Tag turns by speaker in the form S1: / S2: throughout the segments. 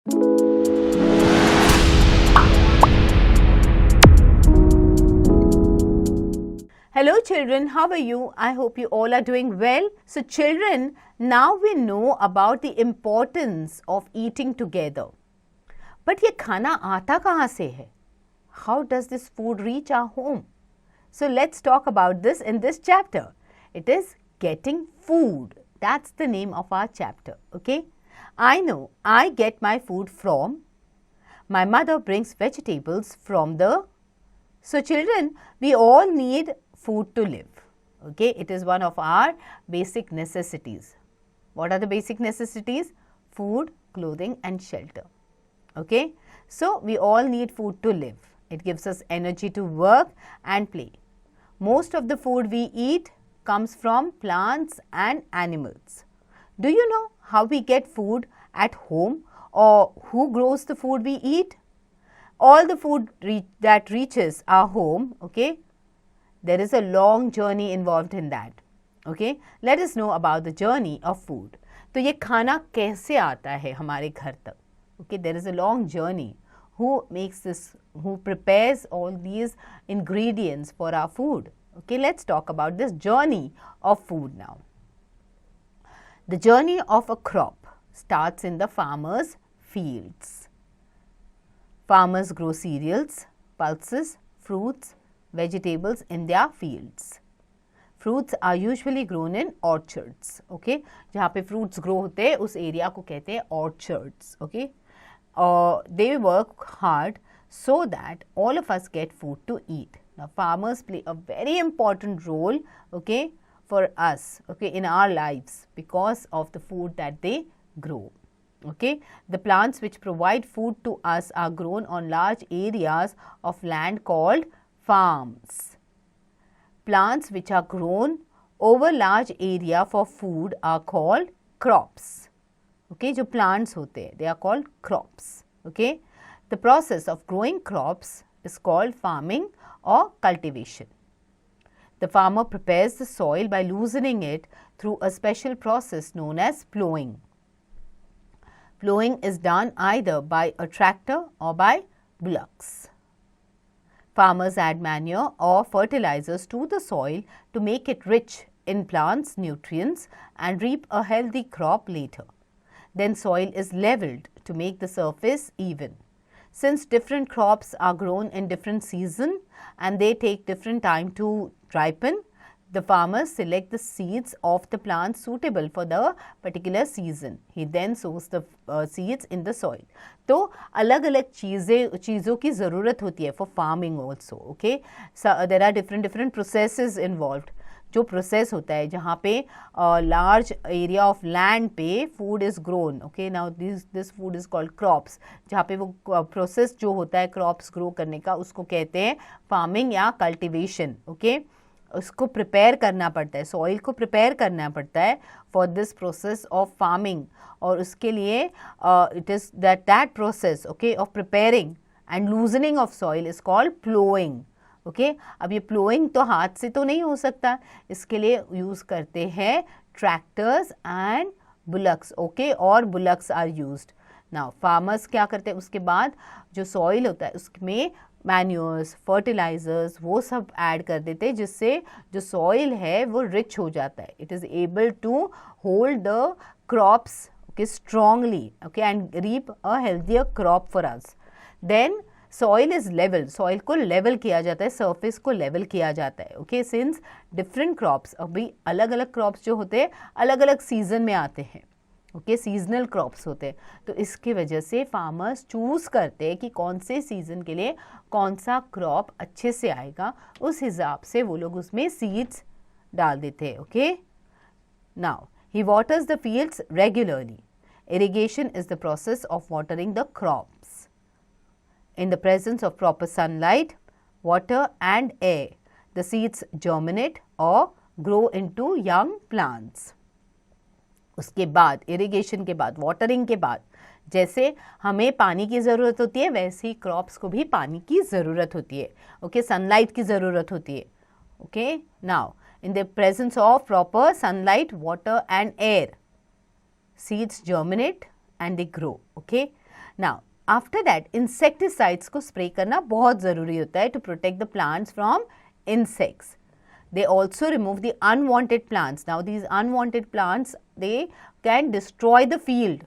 S1: Hello children, how are you? I hope you all are doing well. So children, now we know about the importance of eating together. But ये खाना आता कहाँ से है? How does this food reach our home? So let's talk about this in this chapter. It is getting food. That's the name of our chapter, okay? I know I get my food from, my mother brings vegetables from the. So children, we all need food to live, okay? It is one of our basic necessities. What are the basic necessities? Food, clothing and shelter, okay? So we all need food to live. It gives us energy to work and play. Most of the food we eat comes from plants and animals. Do you know how we get food at home or who grows the food we eat? All the food that reaches our home, okay, there is a long journey involved in that, okay. Let us know about the journey of food. तो ये खाना कैसे आता है हमारे घर तक, okay. There is a long journey. Who makes this, who prepares all these ingredients for our food, okay. Let's talk about this journey of food now. The journey of a crop starts in the farmer's fields. Farmers grow cereals, pulses, fruits, vegetables in their fields. Fruits are usually grown in orchards, okay. जहाँ पे fruits grow होते हैं उस area को कहते हैं orchards, okay. They work hard so that all of us get food to eat. Now farmers play a very important role, okay, for us, okay, in our lives because of the food that they grow. Okay, the plants which provide food to us are grown on large areas of land called farms. Plants which are grown over large area for food are called crops. Okay, जो plants होते हैं, they are called crops. Okay, the process of growing crops is called farming or cultivation. The farmer prepares the soil by loosening it through a special process known as plowing. Plowing is done either by a tractor or by bullocks. Farmers add manure or fertilizers to the soil to make it rich in plants' nutrients and reap a healthy crop later. Then soil is leveled to make the surface even. Since different crops are grown in different seasons and they take different time to ripen, the farmers select the seeds of the plants suitable for the particular season. He then sows the seeds in the soil. तो अलग-अलग चीज़ों की ज़रूरत होती है for farming also, okay. So there are different processes involved. जो process होता है जहाँ पे large area of land पे food is grown, okay. Now this food is called crops. जहाँ पे वो process जो होता है crops grow करने का उसको कहते हैं farming या cultivation, okay. उसको प्रिपेयर करना पड़ता है, सॉइल को प्रिपेयर करना पड़ता है for this process of farming और उसके लिए it is that process, okay, of preparing and loosening of soil is called ploughing, okay. अब ये प्लोइंग तो हाथ से तो नहीं हो सकता, इसके लिए यूज़ करते हैं ट्रैक्टर्स एंड बुलक्स, ओके, और bullocks are used. Now farmers क्या करते हैं, उसके बाद जो सॉइल होता है उसमें मैन्योर्स, फर्टिलाइजर्स वो सब ऐड कर देते हैं जिससे जो सॉइल है वो रिच हो जाता है. It is able to hold the crops, okay, strongly, okay, and reap a healthier crop for us. Then soil is level, soil को लेवल किया जाता है, सरफेस को लेवल किया जाता है, ओके. सिंस डिफरेंट क्रॉप्स, अभी अलग अलग क्रॉप्स जो होते हैं अलग अलग सीजन में आते हैं, ओके, सीजनल क्रॉप्स होते हैं. तो इसकी वजह से फार्मर्स चूज़ करते हैं कि कौन से सीज़न के लिए कौन सा क्रॉप अच्छे से आएगा, उस हिसाब से वो लोग उसमें सीड्स डाल देते हैं, okay. Now he waters the fields regularly. Irrigation is the process of watering the crops. In the presence of proper sunlight, water and air, the seeds germinate or grow into young plants. उसके बाद irrigation के बाद, watering के बाद, जैसे हमें पानी की ज़रूरत होती है वैसे ही क्रॉप्स को भी पानी की ज़रूरत होती है, ओके, सनलाइट की ज़रूरत होती है, okay. Now in the presence of proper sunlight, water and air, seeds germinate and they grow, okay. Now, after that, insecticides को spray करना बहुत ज़रूरी होता है to protect the plants from insects. They also remove the unwanted plants. Now, these unwanted plants, they can destroy the field.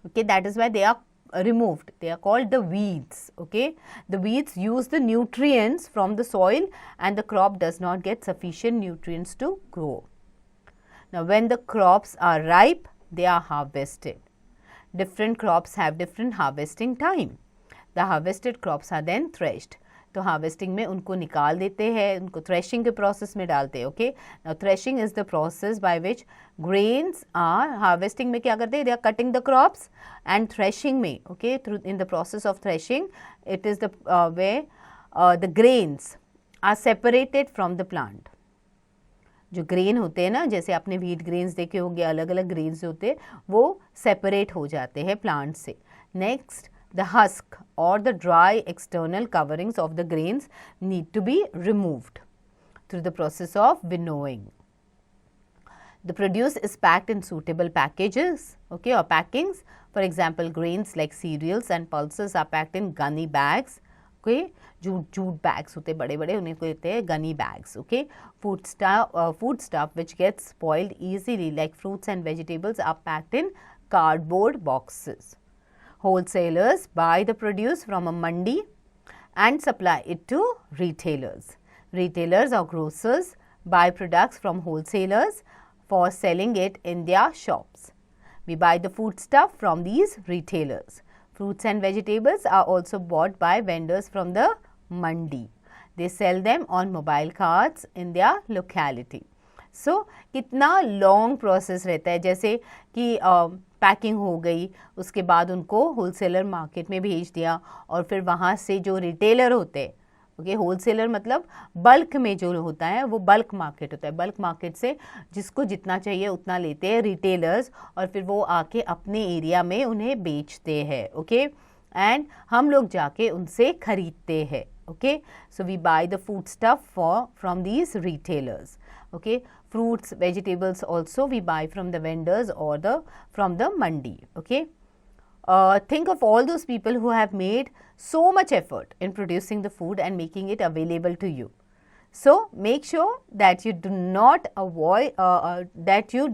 S1: Okay, that is why they are removed. They are called the weeds. Okay, the weeds use the nutrients from the soil and the crop does not get sufficient nutrients to grow. Now, when the crops are ripe, they are harvested. Different crops have different harvesting time. The harvested crops are then threshed. तो harvesting में उनको निकाल देते हैं, उनको threshing के process में डालते हैं. Okay, now threshing is the process by which grains are, harvesting में क्या करते हैं, they are cutting the crops, and threshing में, okay, through in the process of threshing it is the way the grains are separated from the plant. जो grain होते हैं ना, जैसे आपने व्हीट ग्रेन्स देखे होंगे, अलग अलग ग्रेन्स होते हैं, वो सेपरेट हो जाते हैं प्लांट से. Next, the husk or the dry external coverings of the grains need to be removed through the process of winnowing. The produce is packed in suitable packages, okay, or packings. For example, grains like cereals and pulses are packed in gunny bags. Okay, jute bags होते बड़े बड़े, उन्हें कहते हैं gunny bags. Okay, food stuff which gets spoiled easily like fruits and vegetables are packed in cardboard boxes. Wholesalers buy the produce from a mandi and supply it to retailers. Retailers or grocers buy products from wholesalers for selling it in their shops. We buy the food stuff from these retailers. Fruits and vegetables are also bought by vendors from the mandi. They sell them on mobile carts in their locality. So, कितना long process रहता है, जैसे कि packing हो गई, उसके बाद उनको होलसेलर मार्केट में भेज दिया और फिर वहाँ से जो रिटेलर होते हैं, ओके, होलसेलर मतलब बल्क में जो होता है वो बल्क मार्केट होता है. बल्क मार्केट से जिसको जितना चाहिए उतना लेते हैं रिटेलर्स और फिर वो आके अपने एरिया में उन्हें बेचते हैं. ओके, एंड हम लोग जाके उनसे खरीदते हैं. Okay, so we buy the food stuff from these retailers. Okay, fruits, vegetables also we buy from the vendors or from the mandi. Okay, think of all those people who have made so much effort in producing the food and making it available to you. So make sure that you do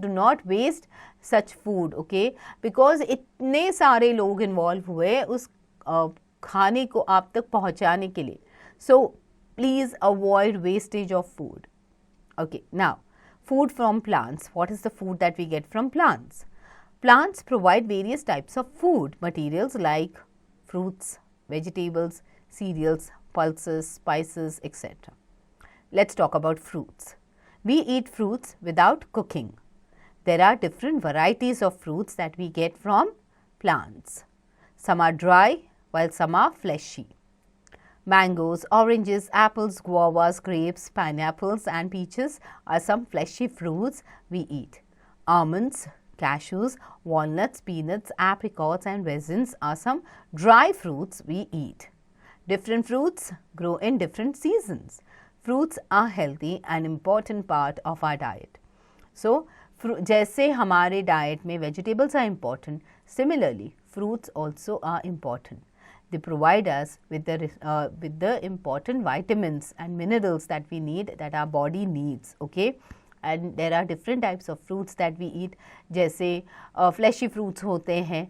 S1: not waste such food. Okay, because इतने सारे लोग involve हुए उस खाने को आप तक पहुँचाने के लिए. So please avoid wastage of food. Okay, now food from plants. What is the food that we get from plants? Plants provide various types of food materials like fruits, vegetables, cereals, pulses, spices, etc. Let's talk about fruits. We eat fruits without cooking. There are different varieties of fruits that we get from plants. Some are dry while some are fleshy. Mangoes, oranges, apples, guavas, grapes, pineapples and peaches are some fleshy fruits we eat. Almonds, cashews, walnuts, peanuts, apricots and raisins are some dry fruits we eat. Different fruits grow in different seasons. Fruits are healthy and important part of our diet. So, जैसे हमारे diet में vegetables are important, similarly fruits also are important. They provide us with the important vitamins and minerals that we need, that our body needs. Okay, and there are different types of fruits that we eat. जैसे fleshy fruits होते हैं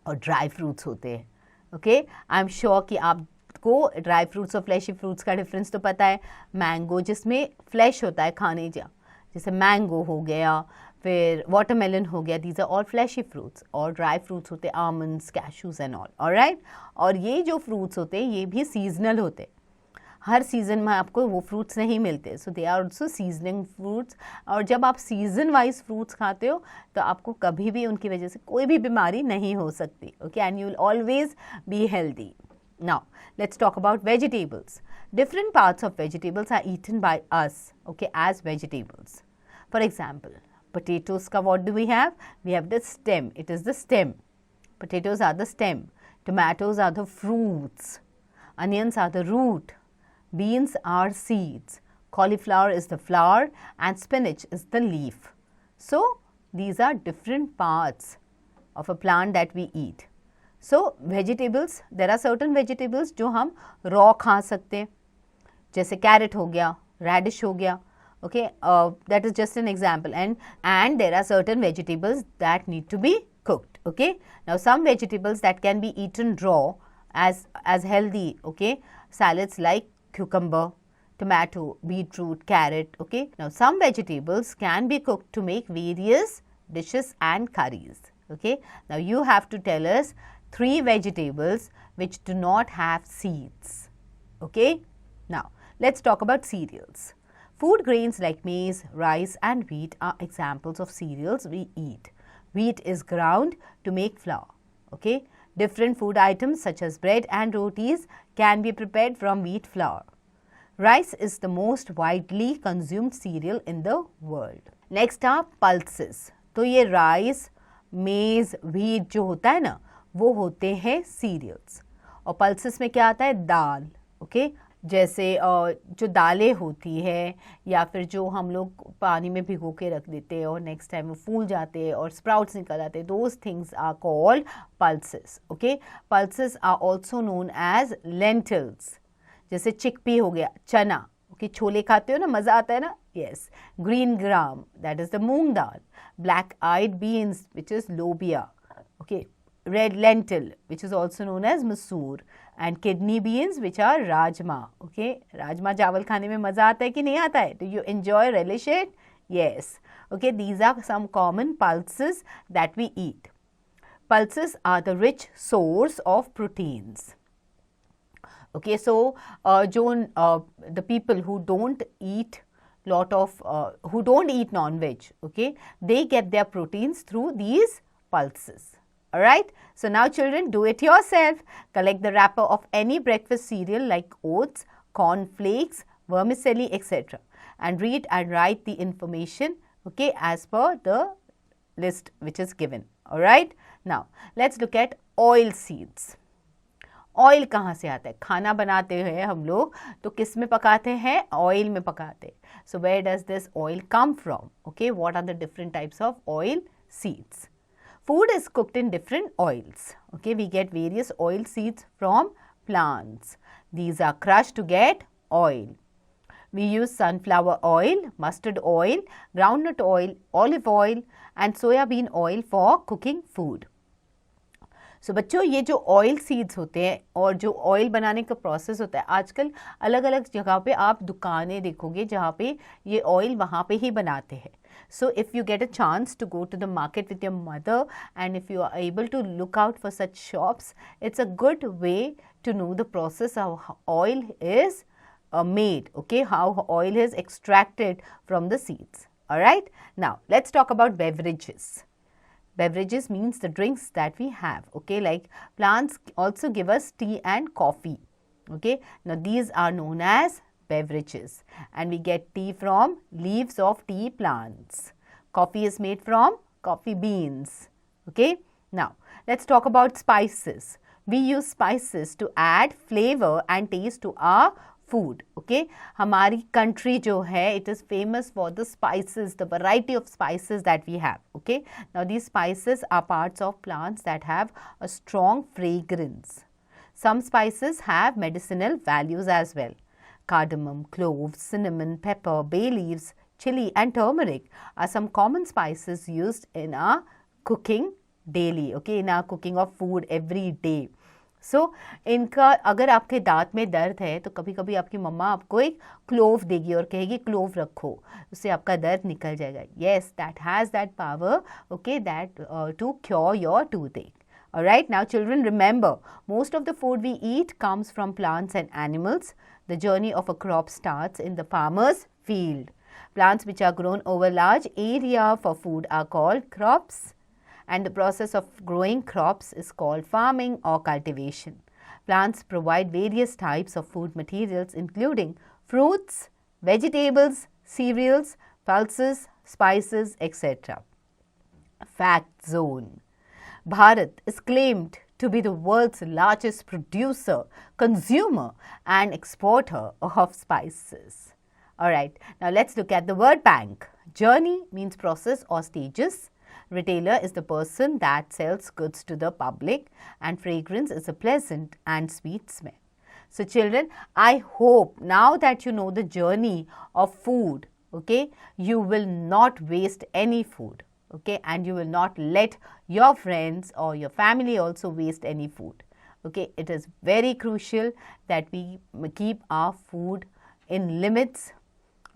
S1: और dry fruits होते हैं. Okay, I'm sure कि आपको dry fruits और fleshy fruits का difference तो पता है. Mango जिसमें flesh होता है खाने जा, जैसे mango हो गया, फिर वाटरमेलन हो गया, these are all fleshy fruits. और ड्राई फ्रूट्स होते हैं almonds, cashews and all. Alright, और ये जो फ्रूट्स होते हैं ये भी सीजनल होते हैं, हर सीज़न में आपको वो फ्रूट्स नहीं मिलते. So they are also seasoning fruits. और जब आप सीजन वाइज फ्रूट्स खाते हो तो आपको कभी भी उनकी वजह से कोई भी बीमारी नहीं हो सकती. Okay, and you will always be healthy. Now let's talk about vegetables. Different parts of vegetables are eaten by us, okay, as vegetables. For example, potatoes ka what do we have? We have the stem. It is the stem. Potatoes are the stem. Tomatoes are the fruits. Onions are the root. Beans are seeds. Cauliflower is the flower and spinach is the leaf. So, these are different parts of a plant that we eat. So vegetables, there are certain vegetables जो हम raw खा सकते हैं, जैसे carrot हो गया, radish हो गया, okay, that is just an example. And there are certain vegetables that need to be cooked, okay. Now some vegetables that can be eaten raw as healthy, okay, salads like cucumber, tomato, beetroot, carrot, okay. Now some vegetables can be cooked to make various dishes and curries, okay. Now you have to tell us 3 vegetables which do not have seeds, okay. Now let's talk about cereals. Food grains like maize, rice and wheat are examples of cereals we eat. Wheat is ground to make flour, okay. Different food items such as bread and rotis can be prepared from wheat flour. Rice is the most widely consumed cereal in the world. Next are pulses. तो ये rice, maize, wheat जो होता है ना, वो होते हैं cereals. और pulses में क्या आता है? दाल, okay? जैसे जो दालें होती है या फिर जो हम लोग पानी में भिगो के रख देते हैं और नेक्स्ट टाइम वो फूल जाते हैं और स्प्राउट्स निकल आते हैं, those things are called pulses, okay. Pulses are also known as lentils. जैसे चिकपी हो गया, चना, ओके, छोले खाते हो ना, मज़ा आता है ना, yes. Green gram, that is the moong dal. Black eyed beans which is lobia, okay. Red lentil which is also known as masoor, and kidney beans which are rajma, okay. Rajma चावल खाने में मज़ा आता है कि नहीं आता है? Do you enjoy, relish it? Yes, okay. These are some common pulses that we eat. Pulses are the rich source of proteins, okay. So the people who don't eat who don't eat non-veg, okay, they get their proteins through these pulses. Alright, so now children, do it yourself. Collect the wrapper of any breakfast cereal like oats, corn flakes, vermicelli, etc. and read and write the information, okay, as per the list which is given. Alright, now let's look at oil seeds. Oil कहाँ से आता है? खाना बनाते हैं हम लोग तो किस में पकाते हैं? ऑयल में पकाते हैं. So where does this oil come from? Okay, what are the different types of oil seeds? Food is cooked in different oils. Okay, we get various oil seeds from plants. These are crushed to get oil. We use sunflower oil, mustard oil, groundnut oil, olive oil and soya bean oil for cooking food. So बच्चों, ये जो oil seeds होते हैं और जो oil बनाने का process होता है, आजकल अलग अलग जगह पे आप दुकानें देखोगे जहाँ पे ये ऑयल वहाँ पे ही बनाते हैं. So if you get a chance to go to the market with your mother and if you are able to look out for such shops, it's a good way to know the process of how oil is made, okay, how oil is extracted from the seeds. Alright, now let's talk about beverages. Beverages means the drinks that we have, okay, like plants also give us tea and coffee, okay. Now these are known as beverages and we get tea from leaves of tea plants. Coffee is made from coffee beans, okay. Now let's talk about spices. We use spices to add flavor and taste to our food, okay. हमारी country जो है, it is famous for the spices, the variety of spices that we have, okay. Now these spices are parts of plants that have a strong fragrance. Some spices have medicinal values as well. Cardamom, cloves, cinnamon, pepper, bay leaves, chili and turmeric are some common spices used in our cooking daily, okay, in our cooking of food every day. So, इनका अगर आपके दांत में दर्द है तो कभी कभी आपकी मम्मा आपको एक क्लोव देगी और कहेगी क्लोव रखो, उससे आपका दर्द निकल जाएगा. Yes, that has that power, okay, that to cure your toothache. Alright, now children, remember, most of the food we eat comes from plants and animals. The journey of a crop starts in the farmer's field. Plants which are grown over large area for food are called crops. And the process of growing crops is called farming or cultivation. Plants provide various types of food materials including fruits, vegetables, cereals, pulses, spices, etc. Fact zone. Bharat is claimed to be the world's largest producer, consumer and exporter of spices. Alright, now let's look at the word bank. Journey means process or stages. Retailer is the person that sells goods to the public, and fragrance is a pleasant and sweet smell. So children, I hope now that you know the journey of food, okay, you will not waste any food, okay, and you will not let your friends or your family also waste any food. Okay, it is very crucial that we keep our food in limits,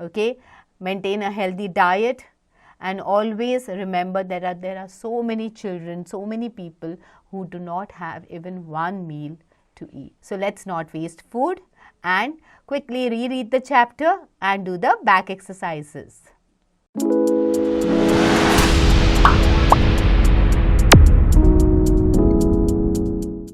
S1: okay, maintain a healthy diet, and always remember there are so many children, so many people who do not have even one meal to eat. So let's not waste food, and quickly reread the chapter and do the back exercises.